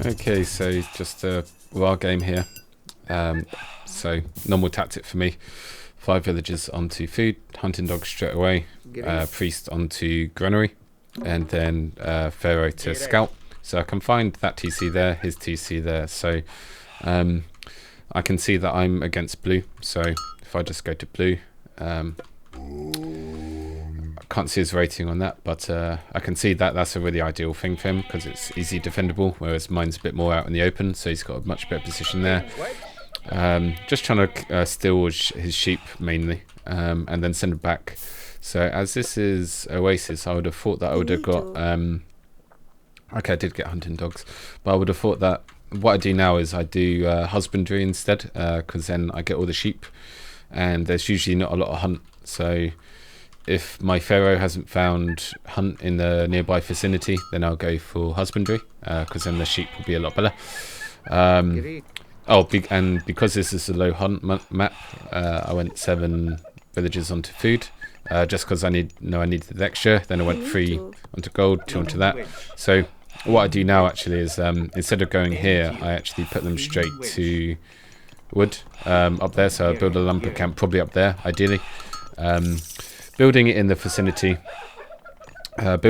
Okay, so just a raw game here. So normal tactic for me. 5 villagers onto food, hunting dog straight away, priest onto granary, and then pharaoh to scout. So I can find that TC there, his TC there. So I can see that I'm against blue. So if I just go to blue, I can't see his rating on that, but I can see that that's a really ideal thing for him because it's easy defendable, whereas mine's a bit more out in the open, so he's got a much better position there. Just trying to steal his sheep mainly, and then send it back. So as this is Oasis, I would have thought that I would have got... okay, I did get hunting dogs, but I would have thought that what I do now is I do husbandry instead, because then I get all the sheep, and there's usually not a lot of hunt. So if my pharaoh hasn't found hunt in the nearby vicinity, then I'll go for husbandry, because then the sheep will be a lot better. And because this is a low hunt map, I went 7 villagers onto food, just because I needed the extra. Then I went 3 onto gold, 2 onto that. So what I do now actually is, instead of going here, I actually put them straight to wood up there. So I build a lumber camp probably up there, ideally. Building it in the vicinity, of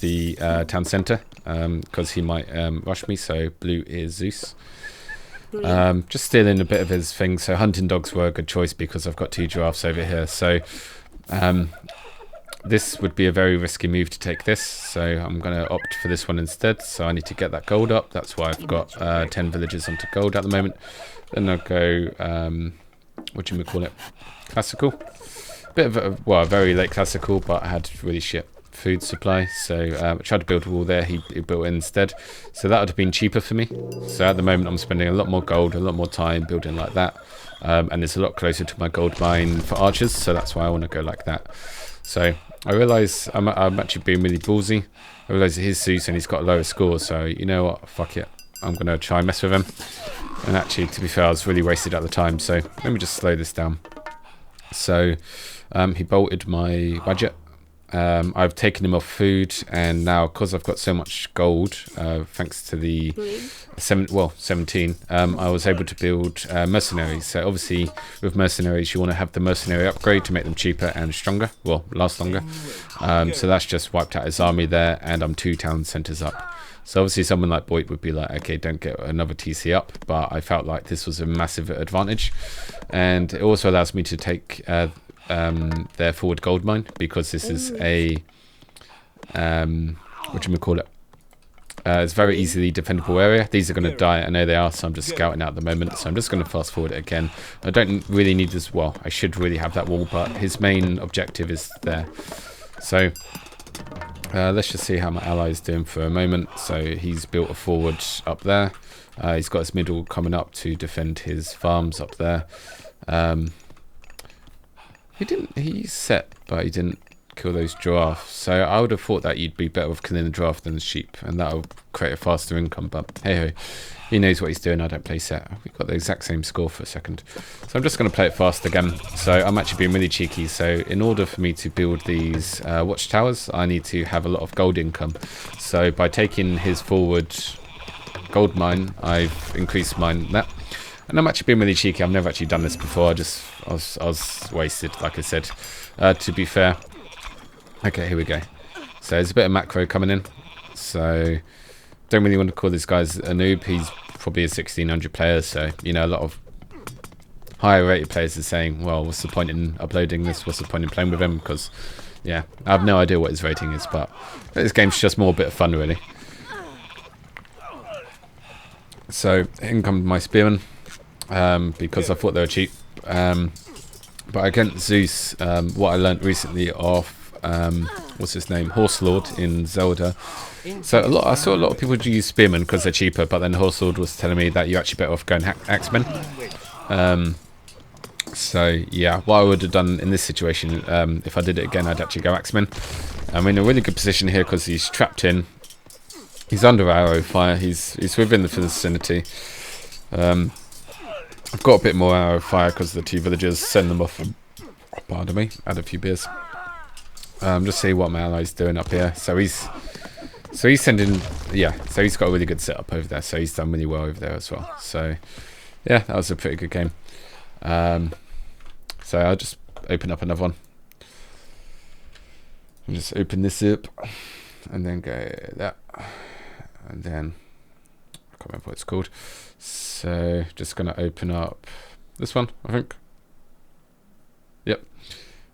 the town centre, because he might rush me. So blue is Zeus. Just stealing a bit of his thing. So hunting dogs were a good choice because I've got 2 giraffes over here. So this would be a very risky move to take this. So I'm going to opt for this one instead. So I need to get that gold up. That's why I've got 10 villagers onto gold at the moment. Then I'll go, what do you call it? Classical. Bit of a very late classical, but I had really shit food supply, so I tried to build a wall there. He built it instead, so that would have been cheaper for me. So at the moment I'm spending a lot more gold, a lot more time building like that, and it's a lot closer to my gold mine for archers, so that's why I want to go like that. So I realise I'm actually being really ballsy. I realise that he's Zeus and he's got a lower score, so you know what, fuck it, I'm going to try and mess with him. And actually, to be fair, I was really wasted at the time, so let me just slow this down. So he bolted my budget. I've taken him off food, and now because I've got so much gold, thanks to the 17, I was able to build mercenaries. So obviously with mercenaries you want to have the mercenary upgrade to make them cheaper and stronger, well, last longer. So that's just wiped out his army there, and I'm 2 town centres up. So obviously someone like Boyd would be like, okay, don't get another TC up, but I felt like this was a massive advantage, and it also allows me to take their forward gold mine, because this is a what do you call it? It's a very easily defendable area. These are going to die, I know they are, so I'm just scouting out at the moment. So I'm just going to fast forward it again. I don't really need this. Well, I should really have that wall, but his main objective is there. So let's just see how my ally is doing for a moment. So he's built a forward up there. He's got his middle coming up to defend his farms up there. He set, but he didn't kill those giraffes. So I would have thought that you'd be better with killing the giraffe than the sheep, and that will create a faster income. But hey ho, he knows what he's doing. I don't play set. We've got the exact same score for a second. So I'm just going to play it fast again. So I'm actually being really cheeky. So in order for me to build these watchtowers, I need to have a lot of gold income. So by taking his forward gold mine, I've increased mine that. And I'm actually being really cheeky. I've never actually done this before. I was wasted, like I said. To be fair. Okay, here we go. So there's a bit of macro coming in. So don't really want to call this guy a noob. He's probably a 1600 player. So, you know, a lot of higher rated players are saying, well, what's the point in uploading this? What's the point in playing with him? Because, yeah, I have no idea what his rating is. But this game's just more a bit of fun, really. So in comes my spearmen. Because I thought they were cheap, but against Zeus, what I learnt recently off what's his name, Horse Lord in Zelda. So I saw a lot of people use spearmen because they're cheaper, but then Horse Lord was telling me that you're actually better off going axemen. So yeah, what I would have done in this situation, if I did it again, I'd actually go axemen. I'm in a really good position here because he's trapped in. He's under arrow fire. He's within the vicinity. I've got a bit more arrow fire because the 2 villagers send them off. Pardon me, add a few beers. Just see what my ally's doing up here. So he's So he's sending, yeah, so he's got a really good setup over there. So he's done really well over there as well. So yeah, that was a pretty good game. So I'll just open up another one. I'll just open this up and then go that. And then, I can't remember what it's called. So just going to open up this one, I think. Yep.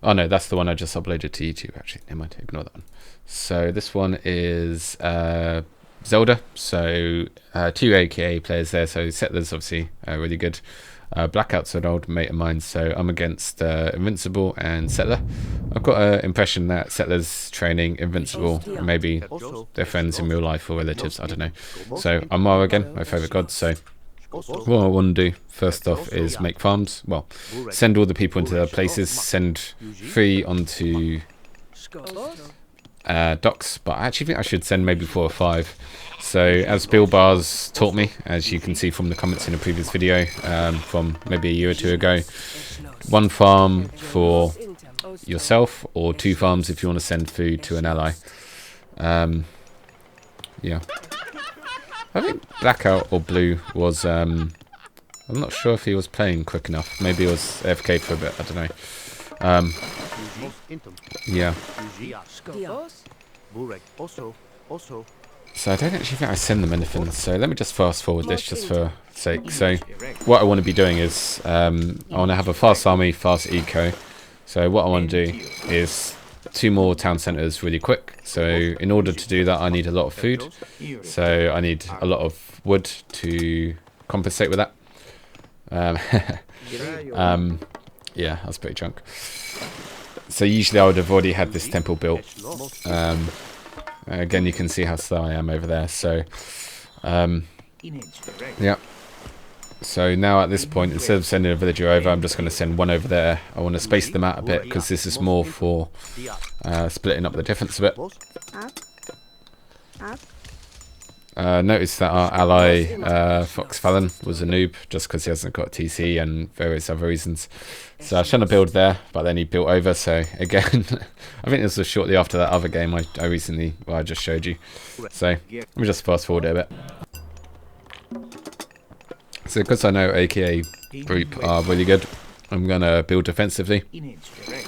Oh no, that's the one I just uploaded to YouTube actually. Never mind, ignore that one. So this one is Zelda. So 2 AKA players there. So Settlers obviously really good. Blackout's an old mate of mine, so I'm against Invincible and Settler. I've got an impression that Settler's training Invincible, and maybe they're friends in real life or relatives, I don't know. So I'm Mara again, my favourite god. So what I want to do first off is make farms. Well, send all the people into their places, send 3 onto docks, but I actually think I should send maybe 4 or 5. So as Bill Bars taught me, as you can see from the comments in a previous video from maybe a year or 2 ago, 1 farm for yourself or 2 farms if you want to send food to an ally. Yeah, I think Blackout or Blue was I'm not sure if he was playing quick enough. Maybe he was AFK for a bit, I don't know. Yeah. So I don't actually think I send them anything, so let me just fast forward this just for sake. So what I want to be doing is I want to have a fast army, fast eco. So what I want to do is 2 more town centres really quick. So in order to do that I need a lot of food. So I need a lot of wood to compensate with that. Yeah, I was pretty drunk. So usually I would have already had this temple built. Again, you can see how slow I am over there. So, yeah. So now at this point, instead of sending a villager over, I'm just going to send 1 over there. I want to space them out a bit because this is more for splitting up the difference a bit. Notice that our ally Fox Fallon was a noob just because he hasn't got TC and various other reasons. So I was trying to build there, but then he built over. So again, I think this was shortly after that other game I recently, well, I just showed you. So let me just fast forward it a bit. So because I know AKA group are really good, I'm going to build defensively.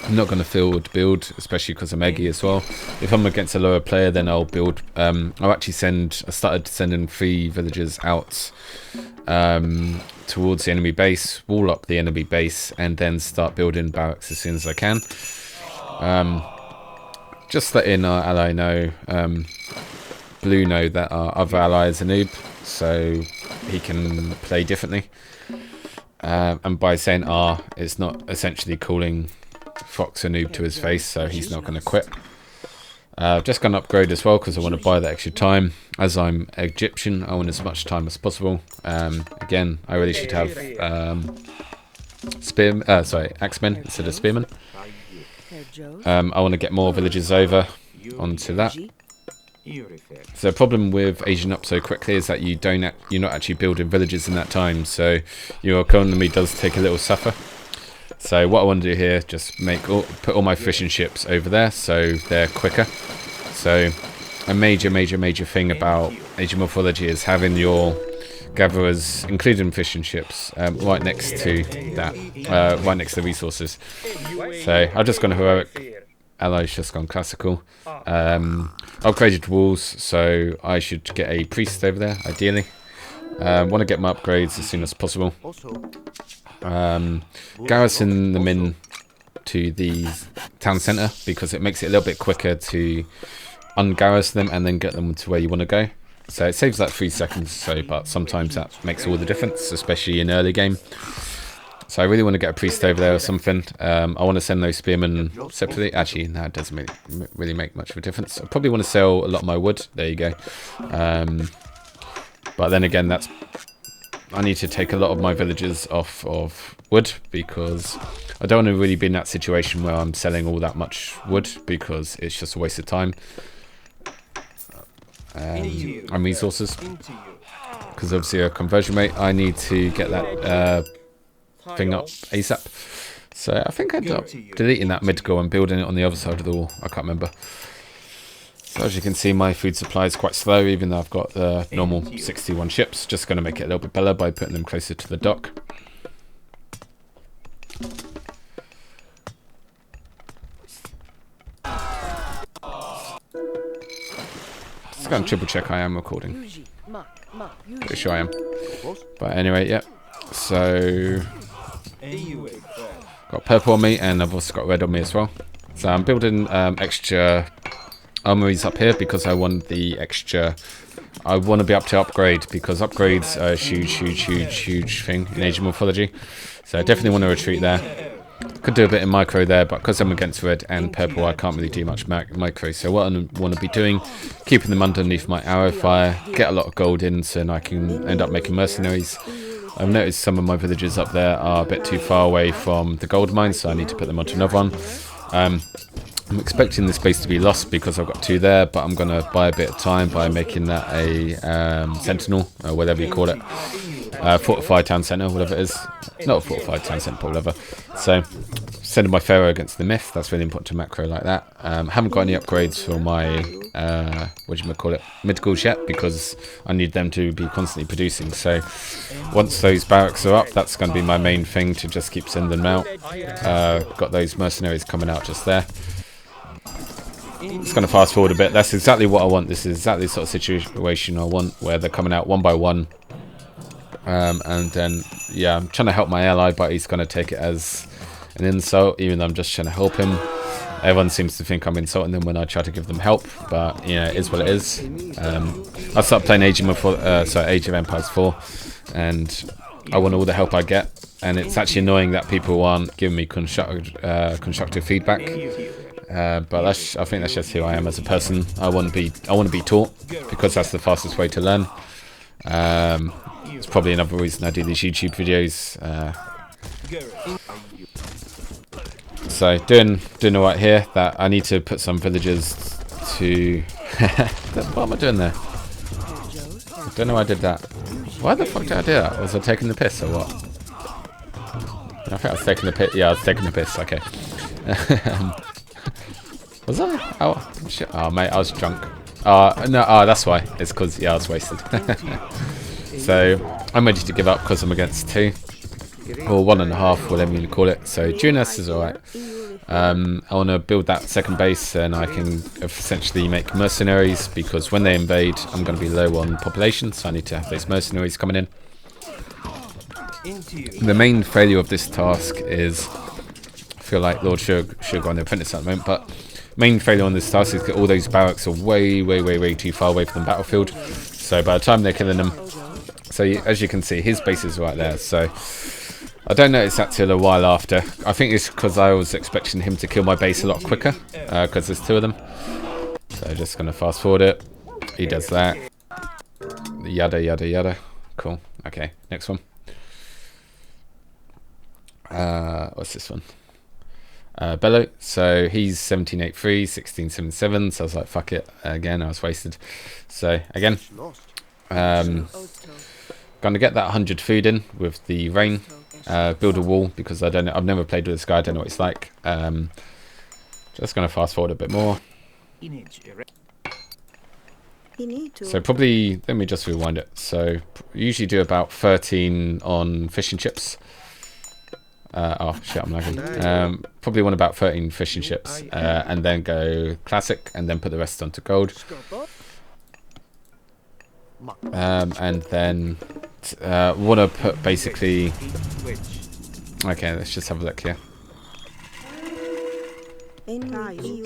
I'm not going to field build, especially because I'm eggy as well. If I'm against a lower player, then I'll build. I'll actually I started sending 3 villagers out towards the enemy base, wall up the enemy base, and then start building barracks as soon as I can. Just letting our ally know, Blue know that our other ally is a noob, so he can play differently. And by saying R, it's not essentially calling Fox a noob to his face, so he's not going to quit. Just going to upgrade as well because I want to buy that extra time. As I'm Egyptian, I want as much time as possible. Again, I really should have axemen instead of spearmen. I want to get more villages over onto that. So the problem with aging up so quickly is that you're not actually building villages in that time, so your economy does take a little suffer. So what I want to do here, just put all my fishing ships over there so they're quicker. So a major thing about Age of Mythology is having your gatherers, including fishing ships, right next to that, right next to the resources. So I've just gone heroic. Ally's just gone classical. Upgraded walls, so I should get a priest over there, ideally. Want to get my upgrades as soon as possible. Garrison them in to the town centre because it makes it a little bit quicker to ungarrison them and then get them to where you want to go. So it saves like 3 seconds or so, but sometimes that makes all the difference, especially in early game. So I really want to get a priest over there or something. I want to send those spearmen separately. Actually, no, it doesn't really make much of a difference. I probably want to sell a lot of my wood. There you go. But then again, I need to take a lot of my villagers off of wood because I don't want to really be in that situation where I'm selling all that much wood because it's just a waste of time and resources. Because obviously a conversion rate, I need to get that thing up ASAP. So I think I ended up deleting that mid goal and building it on the other side of the wall. I can't remember. So as you can see, my food supply is quite slow, even though I've got the normal 61 ships. Just going to make it a little bit better by putting them closer to the dock. Just going to triple check I am recording. Pretty sure I am. But anyway, yeah. So got purple on me, and I've also got red on me as well. So I'm building extra armories up here because I want the extra. I want to be up to upgrade because upgrades are a huge thing in Asian mythology. So I definitely want to retreat there. Could do a bit in micro there, but because I'm against red and purple, I can't really do much micro. So what I want to be doing, keeping them underneath my arrow fire, get a lot of gold in, so I can end up making mercenaries. I've noticed some of my villages up there are a bit too far away from the gold mine, so I need to put them onto another one. I'm expecting this base to be lost because I've got 2 there, but I'm going to buy a bit of time by making that a sentinel, or whatever you call it. Fortified town centre, whatever it is. Not a fortified town centre, but whatever. So, sending my pharaoh against the myth, that's really important to macro like that. Haven't got any upgrades for my, mythicals yet, because I need them to be constantly producing. So, once those barracks are up, that's going to be my main thing, to just keep sending them out. Got those mercenaries coming out just there. Just going to fast forward a bit. That's exactly what I want. This is exactly the sort of situation I want, where they're coming out one by one. And then, yeah, I'm trying to help my ally, but he's going to take it as an insult, even though I'm just trying to help him. Everyone seems to think I'm insulting them when I try to give them help, but, you know, it is what it is. I started playing Age of Empires 4, and I want all the help I get, and it's actually annoying that people aren't giving me constructive feedback. But I think that's just who I am as a person. I want to be taught, because that's the fastest way to learn. It's probably another reason I do these YouTube videos. So doing alright here. That I need to put some villagers to. What am I doing there? I don't know why I did that. Why the fuck did I do that? Was I taking the piss or what? I think I was taking the piss. Yeah, I was taking the piss. Okay. Was I? Oh shit! Oh mate, I was drunk. No. Oh, that's why. It's because, yeah, I was wasted. So I'm ready to give up because I'm against 2 or 1.5, whatever you call it. So Junus is alright. I want to build that second base, and I can essentially make mercenaries, because when they invade, I'm going to be low on population, so I need to have those mercenaries coming in. The main failure of this task is, I feel like Lord should go on the apprentice at the moment, but main failure on this task is that all those barracks are way too far away from the battlefield. So by the time they're killing them, so as you can see, his base is right there. So I don't notice that till a while after. I think it's because I was expecting him to kill my base a lot quicker, because there's 2 of them. So just going to fast forward it. He does that. Yada. Cool. Okay, next one. What's this one? Bello. So he's 1783, 1677. So I was like, fuck it. Again, I was wasted. So again, going to get that 100 food in with the rain. Build a wall, because I've never played with this guy. I don't know what it's like. Just going to fast forward a bit more. So probably, let me just rewind it. So usually do about 13 on fish and chips. Oh shit, I'm lagging. Probably want about 13 fish and chips, and then go classic, and then put the rest onto gold. And then want to put basically. Okay, let's just have a look here.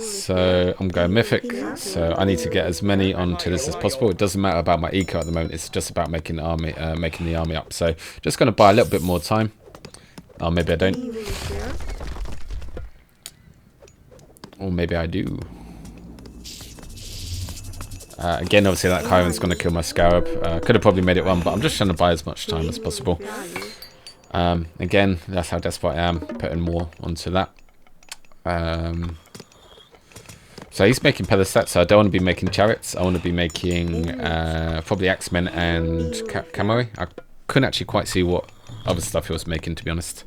So I'm going mythic, so I need to get as many onto this as possible. It doesn't matter about my eco at the moment, it's just about making the army up. So just going to buy a little bit more time. Oh, maybe I don't. Or maybe I do. Again, obviously that Chiron's going to kill my Scarab. Could have probably made it 1, but I'm just trying to buy as much time as possible. Again, that's how desperate I am, putting more onto that. So he's making pedestats, so I don't want to be making chariots. I want to be making probably axemen and cavalry. I couldn't actually quite see what other stuff he was making, to be honest.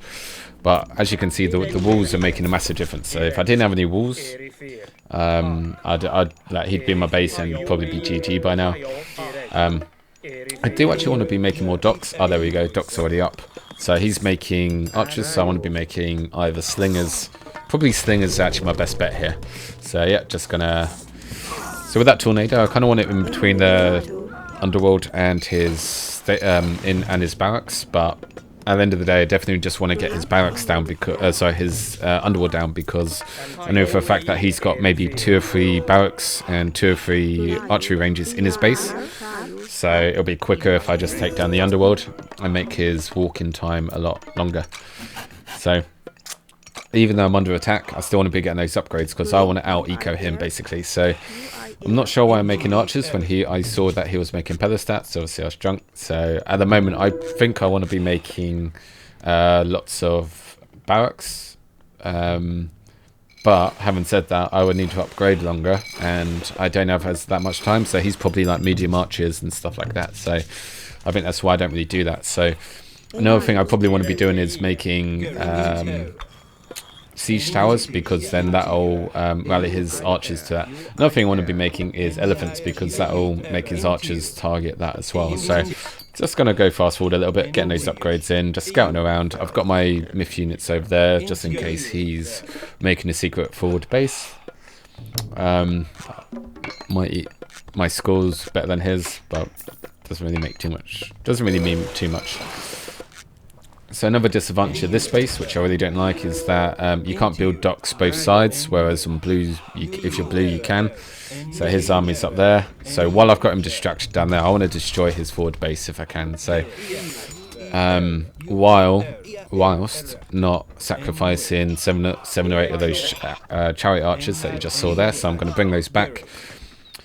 But as you can see, the walls are making a massive difference. So if I didn't have any walls, he'd be in my base and probably be GG by now. I do actually want to be making more docks. Oh, there we go. Docks already up. So he's making archers, so I want to be making either slingers. Probably slingers is actually my best bet here. So yeah, just gonna... So with that tornado, I kind of want it in between the underworld and his his barracks, but at the end of the day, I definitely just want to get his barracks down because his underworld down, because I know for a fact that he's got maybe 2 or 3 barracks and 2 or 3 archery ranges in his base. So it'll be quicker if I just take down the underworld and make his walk-in time a lot longer. So even though I'm under attack, I still want to be getting those upgrades because I want to out-eco him basically. So I'm not sure why I'm making archers when I saw that he was making pelostats. Obviously I was drunk. So at the moment I think I want to be making lots of barracks. But having said that, I would need to upgrade longer, and I don't have that much time, so he's probably like medium archers and stuff like that. So I think that's why I don't really do that. So another thing I probably want to be doing is making siege towers, because then that'll rally his archers to that. Another thing I want to be making is elephants, because that'll make his archers target that as well. So just going to go fast forward a little bit, getting those upgrades in, just scouting around. I've got my myth units over there, just in case he's making a secret forward base. My score's better than his, but doesn't really make too much. Doesn't really mean too much. So another disadvantage of this base, which I really don't like, is that you can't build docks both sides, whereas on blue, if you're blue, you can. So his army's up there. So while I've got him distracted down there, I want to destroy his forward base if I can. So whilst not sacrificing 7 or 8 of those chariot archers that you just saw there, so I'm going to bring those back.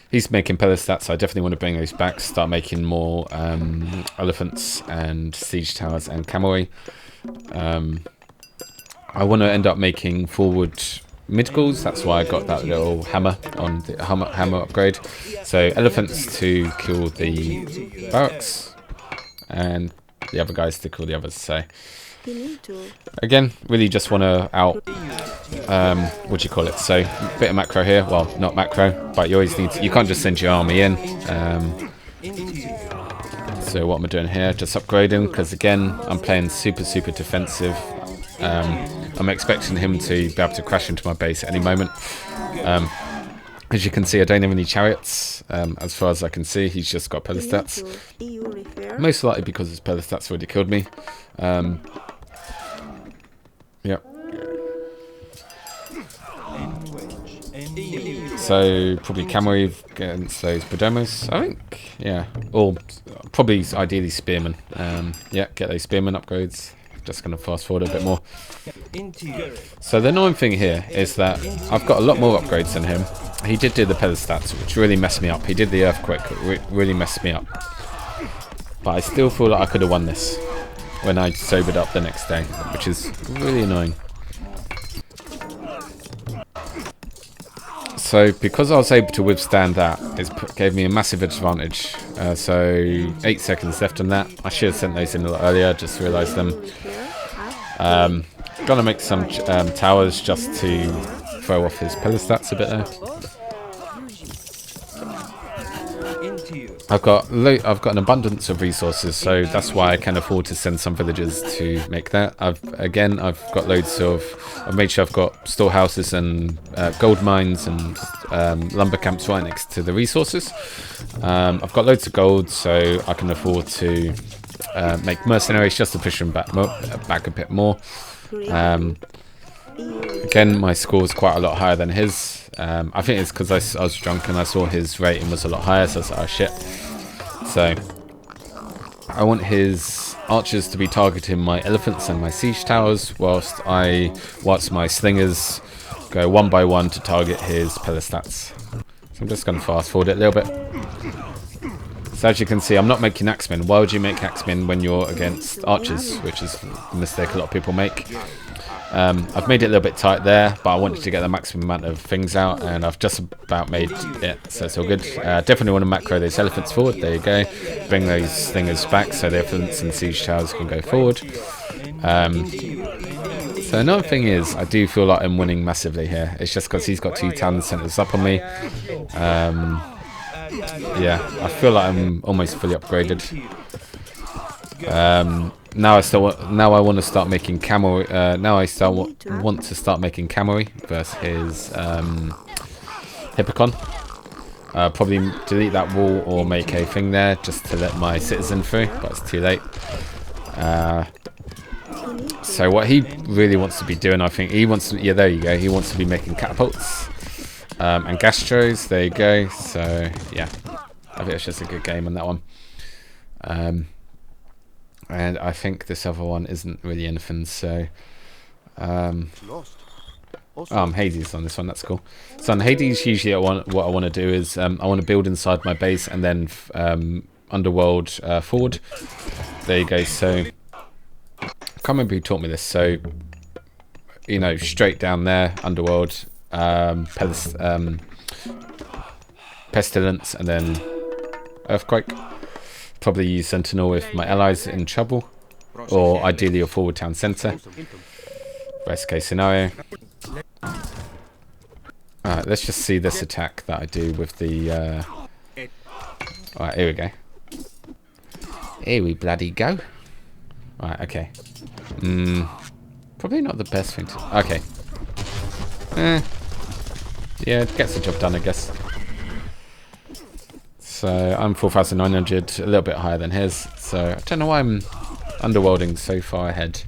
He's making pelostats, so I definitely want to bring those back, start making more elephants and siege towers and cavalry. I want to end up making forward mid-galls, that's why I got that little hammer on the hammer upgrade. So elephants to kill the barracks, and the other guys to kill the others. So again, really just want to what do you call it? So a bit of macro here. Well, not macro, but you always need to, you can't just send your army in. So what am I doing here? Just upgrading, because again, I'm playing super defensive. I'm expecting him to be able to crash into my base at any moment. As you can see, I don't have any chariots. As far as I can see, he's just got pelostats. Most likely because his pelostats already killed me. Yep. So probably cavalry against those Podomos, I think. Yeah. Or probably ideally spearmen. Yeah, get those spearmen upgrades. Just going to fast forward a bit more. So the annoying thing here is that I've got a lot more upgrades than him. He did do the pelostats, which really messed me up. He did the earthquake, really messed me up. But I still feel like I could have won this when I sobered up the next day, which is really annoying. So because I was able to withstand that, it gave me a massive advantage. So 8 seconds left on that. I should have sent those in a lot earlier, just realised them. Gonna make some towers just to throw off his pelostats a bit there. I've got an abundance of resources, so that's why I can afford to send some villagers to make that. I've got loads of. I've made sure I've got storehouses and gold mines and lumber camps right next to the resources. I've got loads of gold, so I can afford to make mercenaries just to push them back a bit more. Again, my score is quite a lot higher than his. I think it's because I was drunk and I saw his rating was a lot higher, so I was like, oh shit. So I want his archers to be targeting my elephants and my siege towers, whilst my slingers go one by one to target his pelostats. So I'm just going to fast forward it a little bit. So as you can see, I'm not making axemen. Why would you make axemen when you're against archers, which is a mistake a lot of people make. I've made it a little bit tight there, but I wanted to get the maximum amount of things out, and I've just about made it, so it's all good. Definitely want to macro those elephants forward. There you go. Bring those stingers back so the elephants and siege towers can go forward. So another thing is, I do feel like I'm winning massively here. It's just because he's got 2 town centres up on me. Yeah, I feel like I'm almost fully upgraded. Now I want to start making camo. Now I want to start making camory versus his Hippocon. Probably delete that wall or make a thing there just to let my citizen through, but it's too late. So what he really wants to be doing, I think he wants to. Yeah, there you go. He wants to be making catapults and gastros. There you go. So yeah, I think it's just a good game on that one. And I think this other one isn't really anything, so I'm Hades on this one, that's cool. So on Hades, usually what I want to do is I want to build inside my base and then underworld forward. There you go. So I can't remember who taught me this, so you know, straight down there, underworld, pestilence, and then earthquake. Probably use Sentinel if my allies in trouble, or ideally a forward town centre. Best case scenario. Alright, let's just see this attack that I do with the... Alright, here we go. Here we bloody go. Alright, okay. Probably not the best thing to... Okay. Yeah, it gets the job done, I guess. So I'm 4,900, a little bit higher than his. So I don't know why I'm underworlding so far ahead.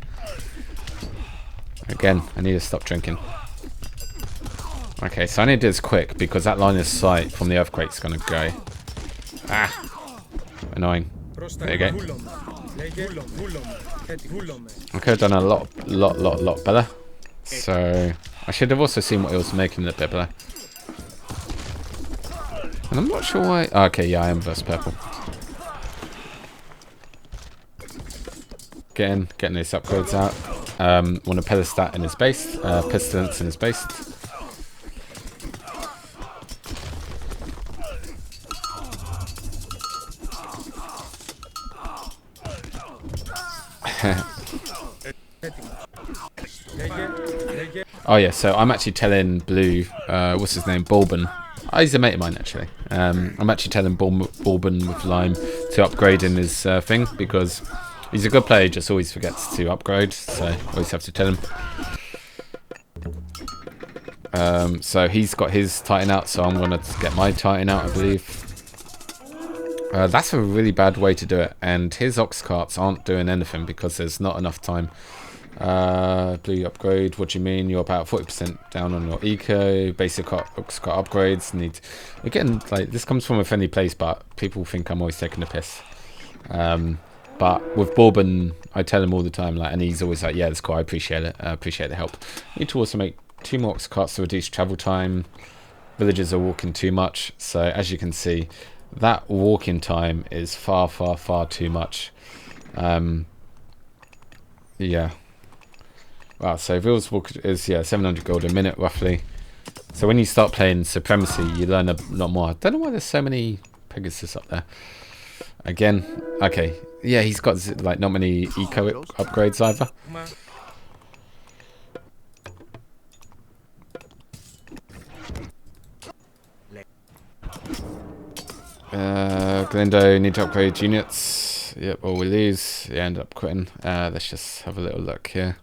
Again, I need to stop drinking. Okay, so I need to do this quick because that line of sight from the earthquake's going to go. Ah! Annoying. There you go. I could have done a lot better. So I should have also seen what he was making a little bit better. And I'm not sure why... Oh, okay, yeah, I am versus purple. Getting these upgrades out. Want to pedestat in his base. Pestilence in his base. Oh yeah, so I'm actually telling Blue, what's his name, Bourbon. Oh, he's a mate of mine actually. I'm actually telling Bourbon with Lime to upgrade in his thing because he's a good player, he just always forgets to upgrade, so I always have to tell him. So he's got his Titan out, so I'm going to get my Titan out, I believe. That's a really bad way to do it, and his Ox Carts aren't doing anything because there's not enough time. Blue upgrade, what do you mean? You're about 40% down on your eco. Basic Ox Cart upgrades need... Again, like, this comes from a friendly place, but people think I'm always taking the piss. But with Bourbon, I tell him all the time, like, and he's always like, yeah, that's cool, I appreciate it. I appreciate the help. Need to also make 2 more Ox Carts to reduce travel time. Villagers are walking too much, so as you can see, that walking time is far too much. Yeah. Wow, so Ville's walk is, yeah, 700 gold a minute roughly. So when you start playing Supremacy, you learn a lot more. I don't know why there's so many Pegasus up there. Again, okay. Yeah, he's got like not many eco upgrades either. Glendo need to upgrade units. Yep, or we lose. Yeah, end up quitting. Let's just have a little look here.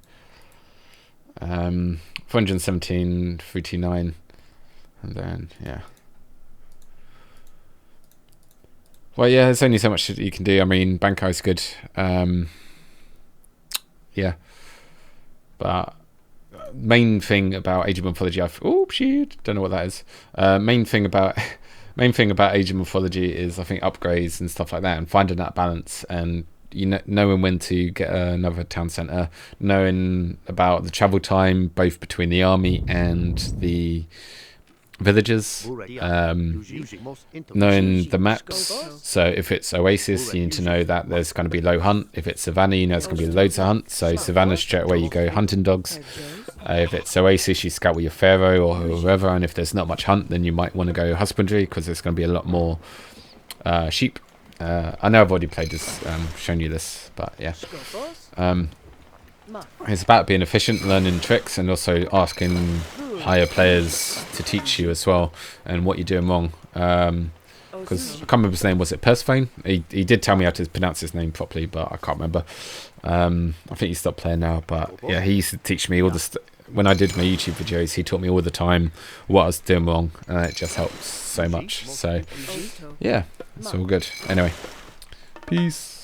417, 329, and then yeah. Well, yeah, there's only so much that you can do. I mean, Bankai's good. Yeah, but main thing about Age of Mythology, oh shit, don't know what that is. Main thing about Age of Mythology is I think upgrades and stuff like that, and finding that balance and knowing when to get another town centre, knowing about the travel time both between the army and the villages, knowing the maps. So if it's Oasis, you need to know that there's going to be low hunt. If it's Savannah, you know there's going to be loads of hunt. So Savannah, straight away you go hunting dogs. If it's Oasis, you scout with your Pharaoh or whoever, and if there's not much hunt, then you might want to go husbandry, because there's going to be a lot more sheep. I know I've already played this, shown you this, but yeah. It's about being efficient, learning tricks, and also asking higher players to teach you as well, and what you're doing wrong. Because I can't remember his name. Was it Persephone? He did tell me how to pronounce his name properly, but I can't remember. I think he stopped playing now, but yeah, he used to teach me all the when I did my YouTube videos. He taught me all the time what I was doing wrong, and it just helps so much. So yeah, it's all good. Anyway, peace.